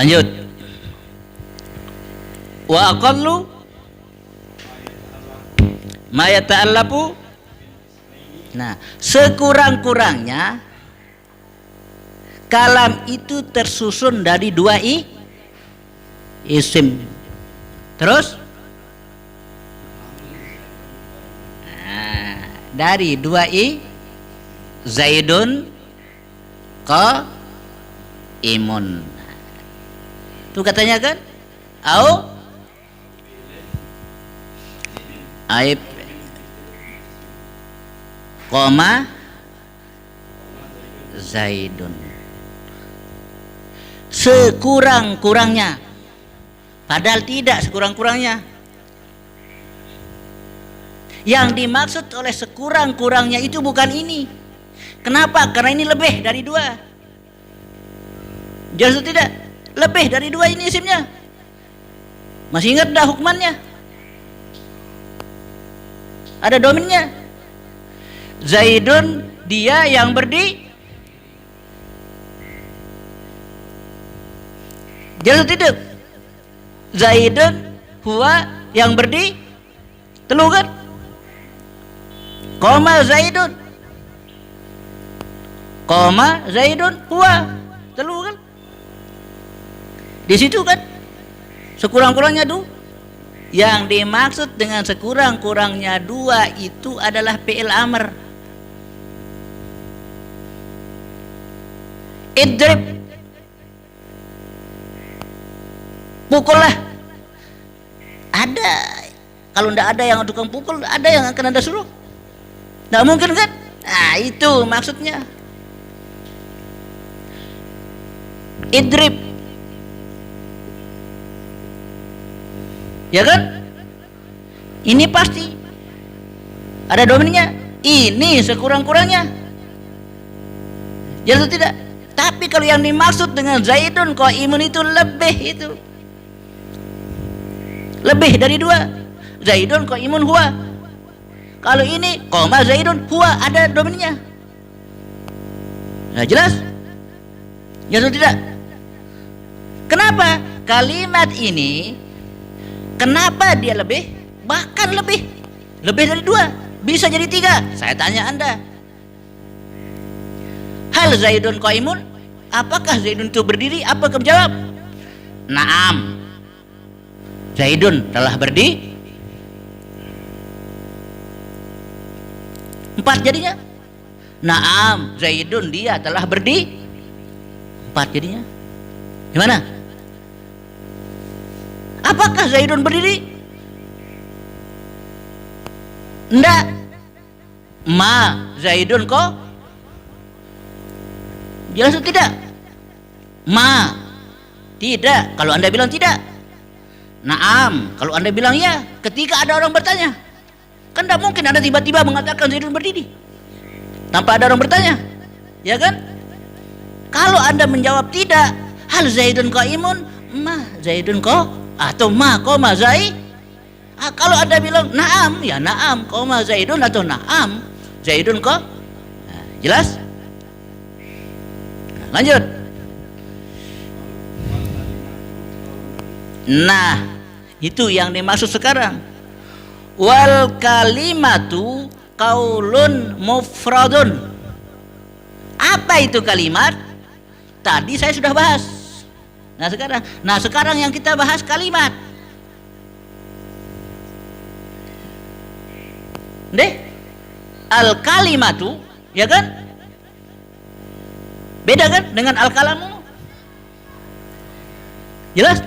Lanjut. Wa aqallu ma yata'allafu. Nah, sekurang-kurangnya kalam itu tersusun dari dua isim. Terus dari dua Zaidun qaimun. Itu katanya kan? Au aib koma Zaidun. Sekurang-kurangnya, padahal tidak sekurang-kurangnya. Yang dimaksud oleh sekurang-kurangnya itu bukan ini. Kenapa? Karena ini lebih dari dua. Jelas atau tidak? Lebih dari dua ini isimnya. Masih ingat dah hukumannya? Ada dominnya. Zaidun dia yang jelas atau tidak? Zaidun huwa yang telu kan? Koma Zaidun huwa telu kan? Di situ kan sekurang-kurangnya tuh. Yang dimaksud dengan sekurang-kurangnya dua itu adalah fi'il amr. Idrib, pukullah. Ada, kalau tidak ada yang tukang pukul, ada yang akan Anda suruh. Tidak mungkin kan? Nah, itu maksudnya. Idrib, ya kan? Ini pasti ada dominnya. Ini sekurang-kurangnya. Ya atau tidak? Tapi kalau yang dimaksud dengan Zaidun qaimun itu lebih itu. Lebih dari dua. Zaidun qaimun huwa. Kalau ini koma Zaidun huwa ada dominnya. Nah, jelas? Ya atau tidak? Kenapa? Kalimat ini kenapa dia lebih? Bahkan lebih dari dua, bisa jadi tiga. Saya tanya Anda, hal Zaidun qaimun, apakah Zaidun itu berdiri? Apa kamu jawab? Naam, Zaidun telah berdiri. Empat jadinya. Naam, Zaidun dia telah berdiri. Empat jadinya. Gimana? Apakah Zaidun berdiri? Enggak. Ma Zaidun kok? Jelas atau tidak? Ma. Tidak. Kalau Anda bilang tidak. Naam. Kalau Anda bilang ya. Ketika ada orang bertanya. Kan tidak mungkin Anda tiba-tiba mengatakan Zaidun berdiri tanpa ada orang bertanya. Ya kan? Kalau Anda menjawab tidak. Hal Zaidun qaimun? Ma Zaidun kok? Atau ma koma kalau Anda bilang naam, ya naam koma Zaidun atau naam Zaidun kok? Nah, jelas? Nah, lanjut. Nah, itu yang dimaksud sekarang. Wal kalimatu qaulun mufradun. Apa itu kalimat? Tadi saya sudah bahas. Nah sekarang yang kita bahas kalimat. Al kalimatu, ya kan? Beda kan dengan al kalamu? Jelas?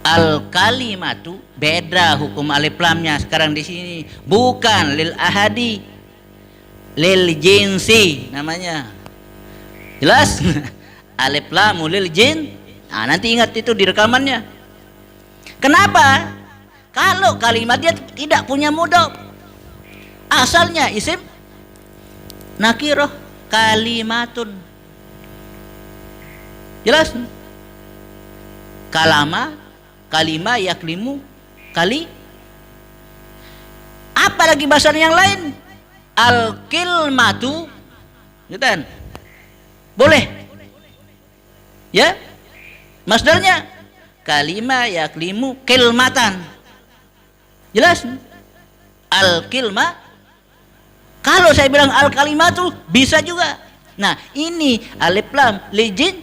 Al kalimatu beda hukum alif lamnya sekarang di sini. Bukan lil ahadi, lil jinsi namanya. Jelas? Alif lam lil jin. Nah, nanti ingat itu di rekamannya. Kenapa? Kalau kalimat dia tidak punya mudhof, asalnya isim nakirah kalimatun. Jelas? Kalama, kalima, yaklimu, kali. Apa lagi bahasa yang lain? Al-kilmatu, gitu kan? Boleh. Ya? Masdarnya kalima yaklimu kilmatan. Jelas? Al-kilma. Kalau saya bilang al-kalimatu bisa juga. Nah, ini alif lam lil jin.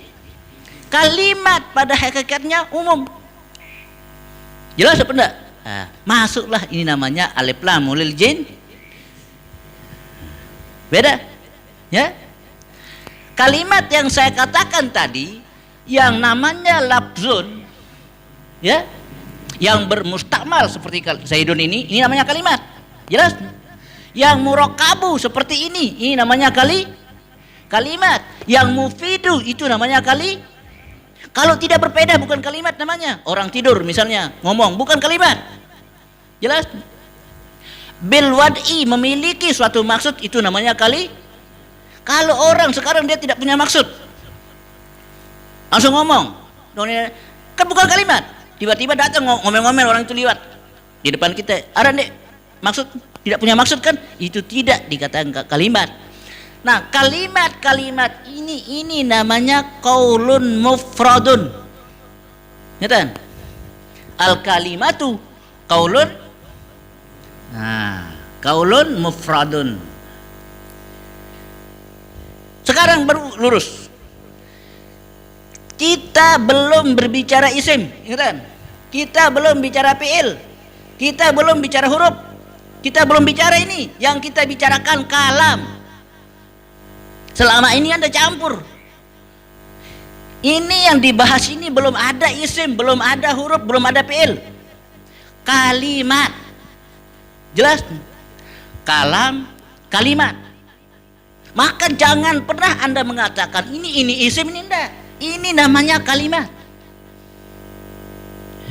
Kalimat pada hakikatnya umum. Jelas apa enggak? Nah, masuklah ini namanya alif lam lil jin. Beda? Ya? Kalimat yang saya katakan tadi yang namanya lafzun, ya, yang bermustakmal seperti Zaidun ini namanya kalimat. Jelas? Yang murakabu seperti ini namanya kalimat. Yang mufidu itu namanya kalau tidak berbeda bukan kalimat namanya. Orang tidur misalnya ngomong bukan kalimat. Jelas? Bil wad'i memiliki suatu maksud itu namanya Kalau orang sekarang dia tidak punya maksud, langsung ngomong, kan bukan kalimat. Tiba-tiba datang ngomel-ngomel orang itu lewat di depan kita. Ada nih maksud, tidak punya maksud kan? Itu tidak dikatakan kalimat. Nah, kalimat-kalimat ini namanya qaulun mufradun. Ngerti? Al kalimatu qaulun. Nah, qaulun mufradun. Sekarang baru lurus. Kita belum berbicara isim, ingat? Kita belum bicara fi'il. Kita belum bicara huruf. Kita belum bicara ini. Yang kita bicarakan kalam. Selama ini Anda campur. Ini yang dibahas ini belum ada isim, belum ada huruf, belum ada fi'il. Kalimat. Jelas? Kalam, kalimat. Maka jangan pernah Anda mengatakan ini isim, ini enggak. Ini namanya kalimat.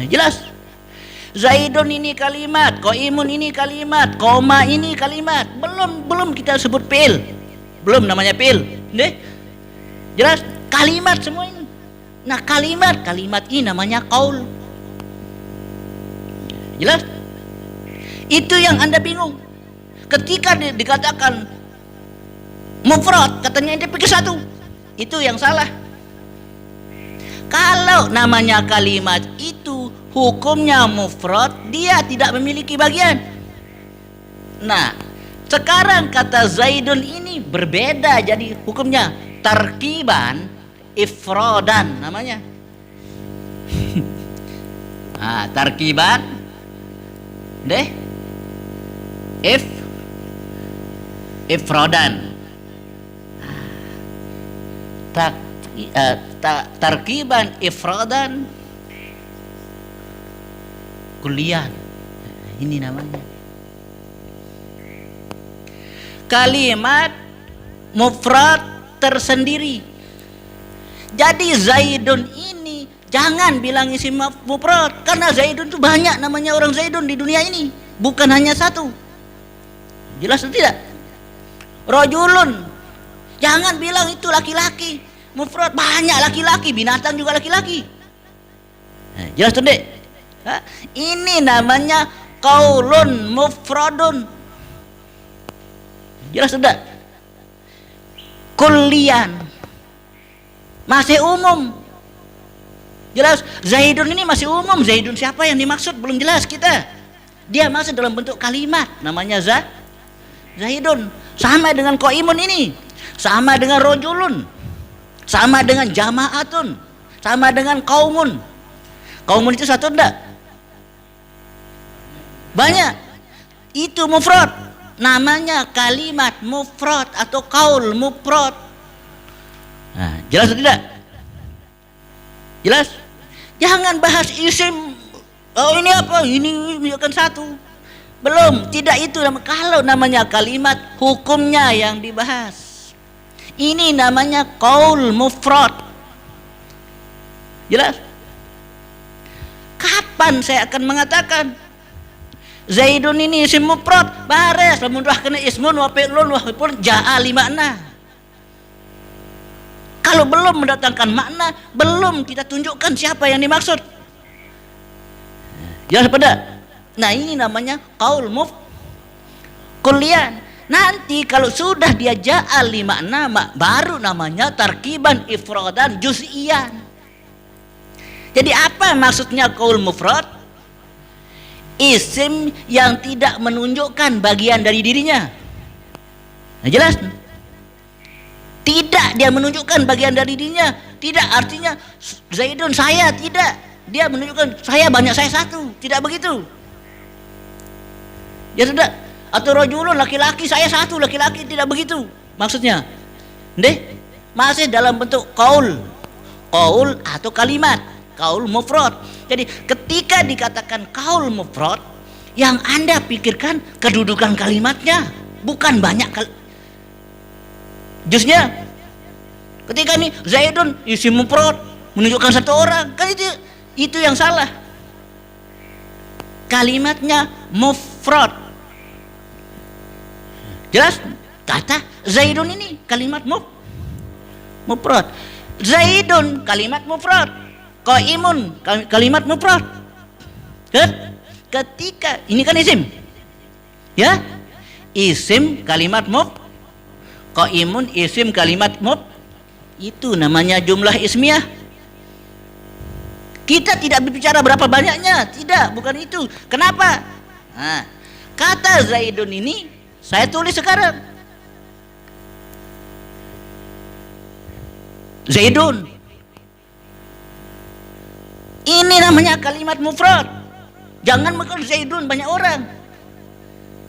Jelas? Zaidun ini kalimat, Qaimun ini kalimat, koma ini kalimat. Belum kita sebut fi'il. Belum namanya fi'il. Jelas? Kalimat semua ini. Nah, kalimat ini namanya qaul. Jelas? Itu yang Anda bingung. Ketika dikatakan mufrad, katanya Anda pikir satu. Itu yang salah. Kalau namanya kalimat itu hukumnya mufrad, dia tidak memiliki bagian. Nah, sekarang kata Zaidun ini berbeda jadi hukumnya tarkiban ifrodan namanya. Nah, tarkiban deh ifrodan. Tarkiban ifradan kuliah. Ini namanya kalimat mufrad tersendiri. Jadi Zaidun ini jangan bilang isim mufrad, karena Zaidun itu banyak namanya orang Zaidun di dunia ini, bukan hanya satu. Jelas atau tidak? Rajulun, jangan bilang itu laki-laki. Mufrad banyak laki-laki, binatang juga laki-laki. Jelas tuh dek? Ini namanya qaulun mufradun. Jelas sudah? Kullian masih umum. Jelas? Zaidun ini masih umum. Zaidun siapa yang dimaksud belum jelas kita. Dia masih dalam bentuk kalimat, namanya Zaidun. Sama dengan Qaimun ini, sama dengan rojulun, sama dengan jama'atun, sama dengan kaumun. Kaumun itu satu enggak? Banyak. Itu mufrad. Namanya kalimat mufrad atau qaul mufrad. Nah, jelas atau tidak? Jelas? Jangan bahas isim. Oh, ini apa? Ini misalkan satu. Belum, tidak itu. Kalau namanya kalimat, hukumnya yang dibahas. Ini namanya qaul mufrad. Jelas? Kapan saya akan mengatakan Zaidun ini isim mufrad? Bares lamun dah kena ismun wa fi'lun wa pun jaa li makna. Kalau belum mendatangkan makna, belum kita tunjukkan siapa yang dimaksud. Jelas pada? Nah, ini namanya qaul kullian. Nanti kalau sudah dia ja'al lima nama, baru namanya tarkiban ifradan juz'iyan. Jadi apa maksudnya qaul mufrad? Isim yang tidak menunjukkan bagian dari dirinya. Nah, jelas? Tidak dia menunjukkan bagian dari dirinya. Tidak artinya Zaidun saya, tidak. Dia menunjukkan saya banyak, saya satu. Tidak begitu. Ya sudah. Atau rajulun laki-laki, saya satu laki-laki, tidak begitu maksudnya. Deh, masih dalam bentuk qaul. Qaul atau kalimat, qaul mufrad. Jadi ketika dikatakan qaul mufrad, yang Anda pikirkan kedudukan kalimatnya, bukan banyak jusnya. Ketika ini Zaidun isim mufrad menunjukkan satu orang, kan itu yang salah. Kalimatnya mufrad. Jelas? Kata Zaidun ini kalimat mufrad. Zaidun kalimat mufrad, qaimun kalimat mufrad. Ketika ini kan isim, ya, isim kalimat qaimun isim kalimat itu namanya jumlah ismiyah. Kita tidak berbicara berapa banyaknya, tidak, bukan itu. Kenapa? Nah, kata Zaidun ini saya tulis sekarang. Zaidun. Ini namanya kalimat mufrad. Jangan makan Zaidun banyak orang.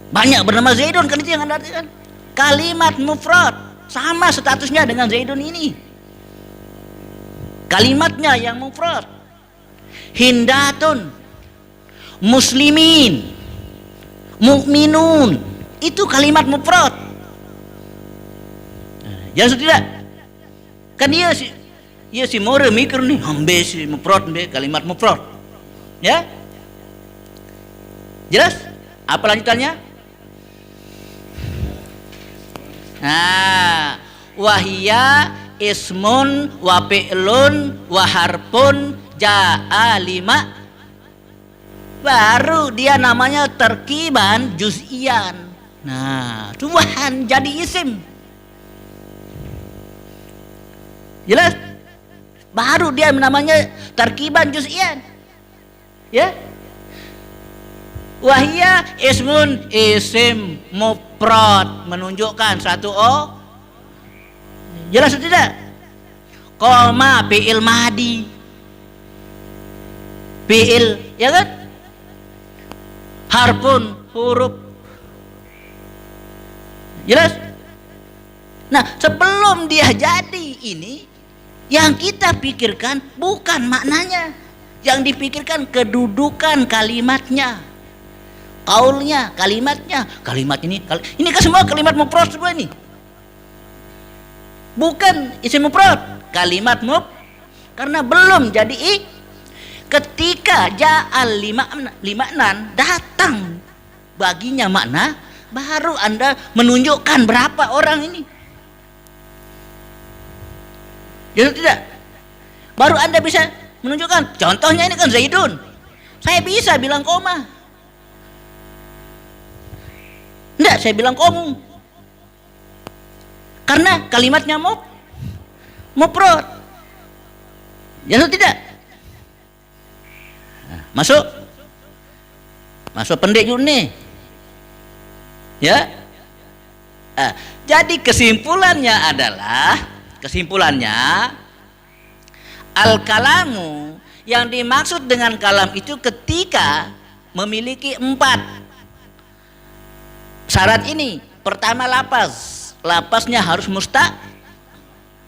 Banyak bernama Zaidun, kan itu yang Anda artikan. Kalimat mufrad sama statusnya dengan Zaidun ini. Kalimatnya yang mufrad. Hindatun, muslimin, mukminun, itu kalimat mufrad. Ya sudah. Kan dia si more mikir nih, hambe si mufrad, kalimat mufrad. Ya? Jelas? Apa lanjutannya? Nah, wahia ismun wa fi'lun wa harfun ja'a lima. Baru dia namanya terkiban juz'ian. Nah, Tuhan jadi isim. Jelas? Baru dia namanya tarkiban juz'ian. Ya? Wahia ismun isim mufrad menunjukkan satu jelas atau tidak? Qoma fi'il madi. Fi'il, ya kan? Harfun huruf. Jelas? Nah, sebelum dia jadi ini, yang kita pikirkan bukan maknanya, yang dipikirkan kedudukan kalimatnya, qaulnya, kalimatnya. Kalimat ini kan semua kalimat mufrad semua ini, bukan isim mufrad, kalimat karena belum jadi ketika ja'al lima'nan datang baginya makna, baru Anda menunjukkan berapa orang ini. Ya tidak? Baru Anda bisa menunjukkan. Contohnya ini kan Zaidun. Saya bisa bilang koma. Enggak, saya bilang komu. Karena kalimatnya mufrad. Ya atau tidak? Nah, masuk pendek nih. Ya. Jadi kesimpulannya al-kalamu yang dimaksud dengan kalam itu ketika memiliki 4 syarat ini. Pertama, lapasnya harus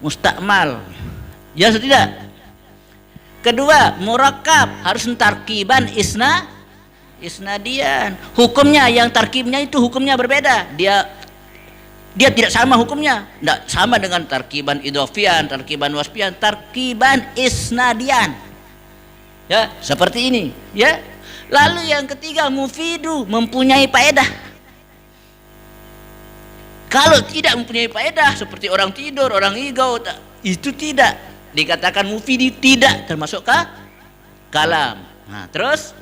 mustakmal, ya atau tidak? Kedua, murakkab, harus tarkiban isnadian. Hukumnya yang tarkibnya itu hukumnya berbeda. Dia tidak sama hukumnya, tidak sama dengan tarkiban idhofian, tarkiban wasfian, tarkiban isnadian. Ya, seperti ini, ya. Lalu yang ketiga, mufidu, mempunyai faedah. Kalau tidak mempunyai faedah, seperti orang tidur, orang igau, itu tidak dikatakan mufidi, tidak termasuk kalam. Nah, terus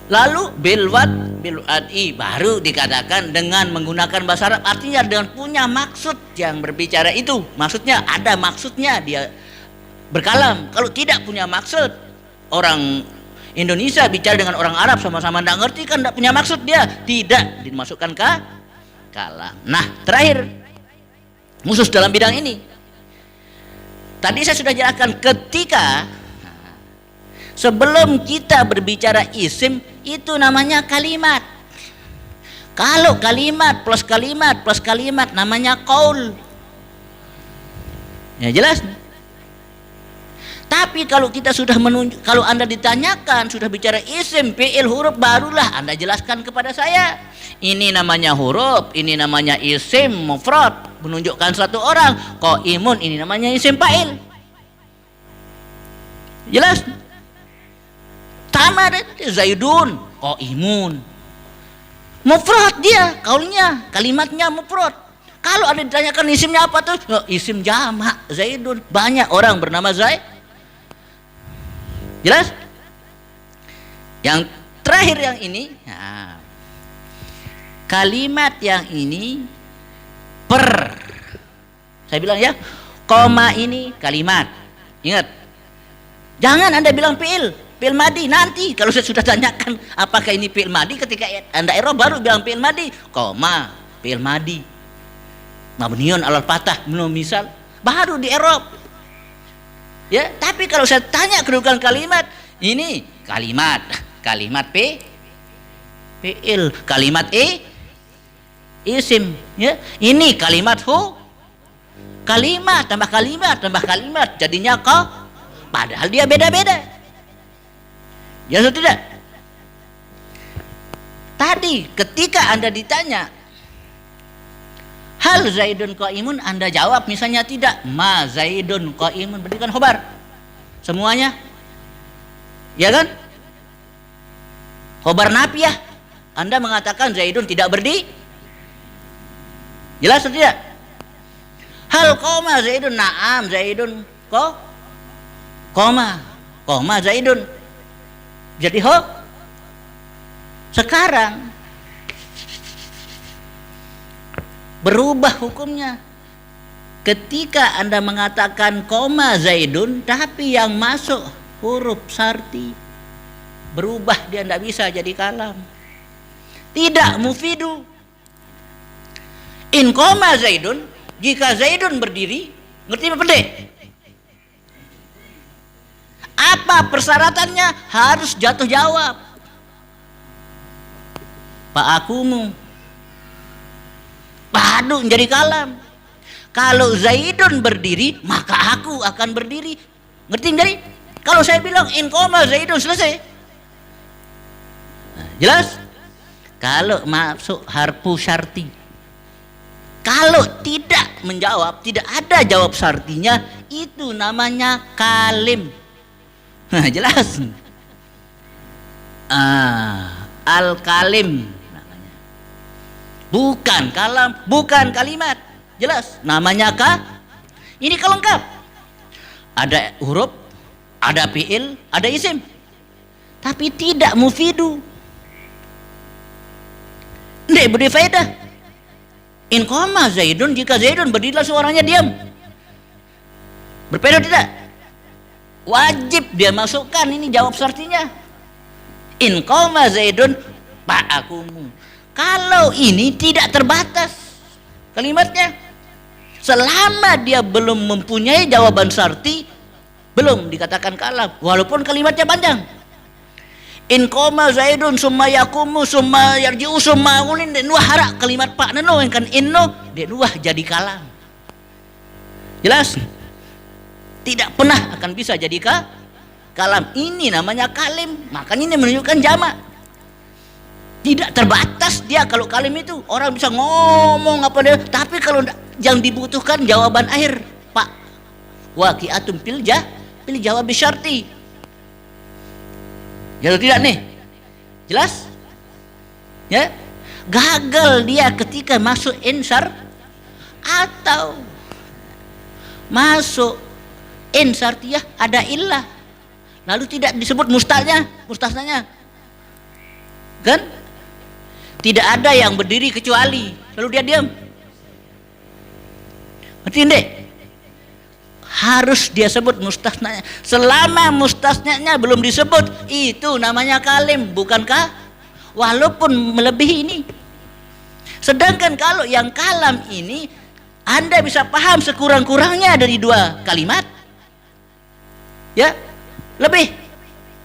lalu bilwad'i baru dikatakan dengan menggunakan bahasa Arab, artinya dengan punya maksud yang berbicara itu. Maksudnya ada maksudnya, dia berkalam. Kalau tidak punya maksud, orang Indonesia bicara dengan orang Arab sama-sama tidak ngerti kan, tidak punya maksud, dia tidak dimasukkan ke kalam. Nah, terakhir khusus dalam bidang ini, tadi saya sudah jelaskan, ketika sebelum kita berbicara isim itu namanya kalimat. Kalau kalimat plus kalimat namanya qaul. Ya jelas. Tapi kalau kita sudah menunjuk, kalau Anda ditanyakan sudah bicara isim, fi'il, huruf, barulah Anda jelaskan kepada saya. Ini namanya huruf, ini namanya isim mufrad, menunjukkan satu orang. Qaimun ini namanya isim fa'il. Jelas? Sama Zaidun, qaimun. Mufrad dia, kaulnya, kalimatnya mufrad. Kalau Anda ditanyakan isimnya apa tuh? Oh, isim jamak, Zaidun. Banyak orang bernama Zaid. Jelas? Yang terakhir yang ini, nah, kalimat yang ini saya bilang ya, koma ini kalimat. Ingat, jangan Anda bilang fi'il madi. Nanti kalau saya sudah tanyakan apakah ini fi'il madi, ketika Anda i'rab baru bilang fi'il madi, koma fi'il madi mabniun alal fathah, misal, baru di i'rab. Ya, tapi kalau saya tanya kedudukan kalimat, ini kalimat fi'il, kalimat isim, ya. Ini kalimat kalimat tambah kalimat jadinya padahal dia beda-beda. Ya atau tidak? Tadi ketika Anda ditanya hal Zaidun qaimun, Anda jawab misalnya tidak, ma Zaidun qaimun, berarti kan khobar semuanya, ya kan? Khobar nafiyah. Anda mengatakan Zaidun tidak berdiri. Jelas atau tidak? Hal koma Zaidun, na'am Zaidun koma Zaidun. Jadi sekarang berubah hukumnya. Ketika Anda mengatakan koma Zaidun, tapi yang masuk huruf syarti, berubah, dia tidak bisa jadi kalam. Tidak mufidu. In koma Zaidun, jika Zaidun berdiri, ngerti apa pendek? Apa persyaratannya? Harus jatuh jawab. Pak akumu, baru menjadi kalam. Kalau Zaidun berdiri, maka aku akan berdiri. Ngerti jadi? Kalau saya bilang in koma Zaidun, selesai. Nah, jelas? Kalau masuk harfu syarti, kalau tidak menjawab, tidak ada jawab syartinya, itu namanya kalim. Nah, jelas. Al-kalim namanya. Bukan kalam, bukan kalimat. Jelas, namanya ini kalau lengkap. Ada huruf, ada fi'il, ada isim. Tapi tidak mufidu. Nggak beri faedah. In koma Zaidun, jika Zaidun berdiri suaranya diam. Berfaedah tidak? Wajib dia masukkan ini jawab syartinya. In koma Zaidun pak akumu. Kalau ini tidak terbatas kalimatnya, selama dia belum mempunyai jawaban syarti, belum dikatakan kalam, walaupun kalimatnya panjang. In koma Zaidun summa yakumu summa yarji'u summa ulin dan wahara, kalimat pak neno yang kan inno dan wah jadi kalam. Jelas? Tidak pernah akan bisa jadi kalam. Ini namanya kalim. Makanya ini menunjukkan jamak. Tidak terbatas dia. Kalau kalim itu orang bisa ngomong apa dia, tapi kalau yang dibutuhkan jawaban akhir, Pak, waqi'atun fil jawab syarti. Ya tidak nih? Jelas? Ya? Gagal dia ketika masuk insar atau masuk insartiyah ada illah, lalu tidak disebut mustasnanya, kan? Tidak ada yang berdiri kecuali, lalu dia diam. Berarti ndek harus dia sebut mustasnanya. Selama mustasnanya belum disebut, itu namanya kalim, bukankah? Walaupun melebihi ini. Sedangkan kalau yang kalam ini, Anda bisa paham sekurang-kurangnya dari 2 kalimat, ya, lebih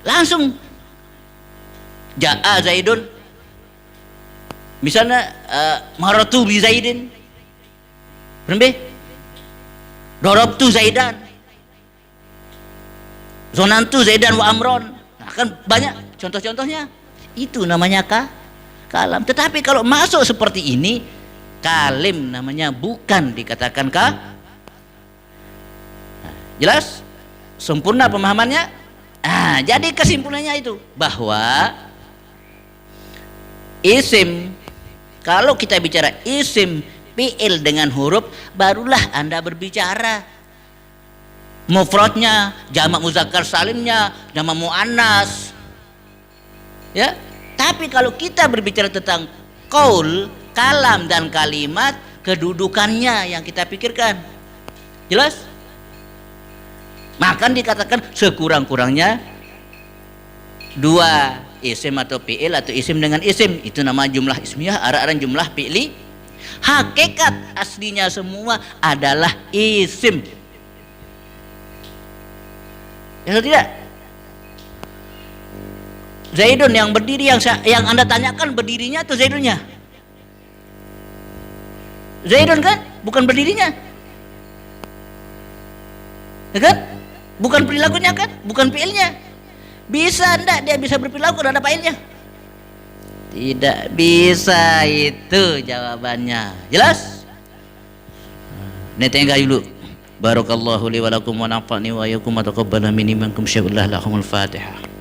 langsung. Ja'a Zaidun, misalnya maratu bi Zaidin, berembih, dorobtu Zaidan, zonantu Zaidan wa Amron. Nah, kan banyak contoh-contohnya. Itu namanya kalam. Tetapi kalau masuk seperti ini, kalim namanya, bukan dikatakan nah, jelas? Sempurna pemahamannya? Jadi kesimpulannya itu bahwa isim, kalau kita bicara isim fi'il dengan huruf, barulah Anda berbicara mufradnya, jamak muzakkar salimnya, jamak muannas, ya. Tapi kalau kita berbicara tentang qaul, kalam dan kalimat, kedudukannya yang kita pikirkan. Jelas? Maka dikatakan sekurang-kurangnya 2 isim atau fi'il atau isim dengan isim, itu nama jumlah ismiyah, arah-arah jumlah fi'li. Hakikat aslinya semua adalah isim. Ya atau tidak? Zaidun yang berdiri, yang Anda tanyakan berdirinya atau Zaidunnya? Zaidun kan? Bukan berdirinya. Ya kan? Bukan perilakunya kan? Bukan fi'ilnya. Bisa enggak dia bisa berperilaku dan ada fi'ilnya? Tidak bisa, itu jawabannya. Jelas? Ini tinggal dulu. Barakallahu li wa lakum wa nafa'ni wa yakum wa taqabbala minni minkum syai'ullah lahumul Fatihah.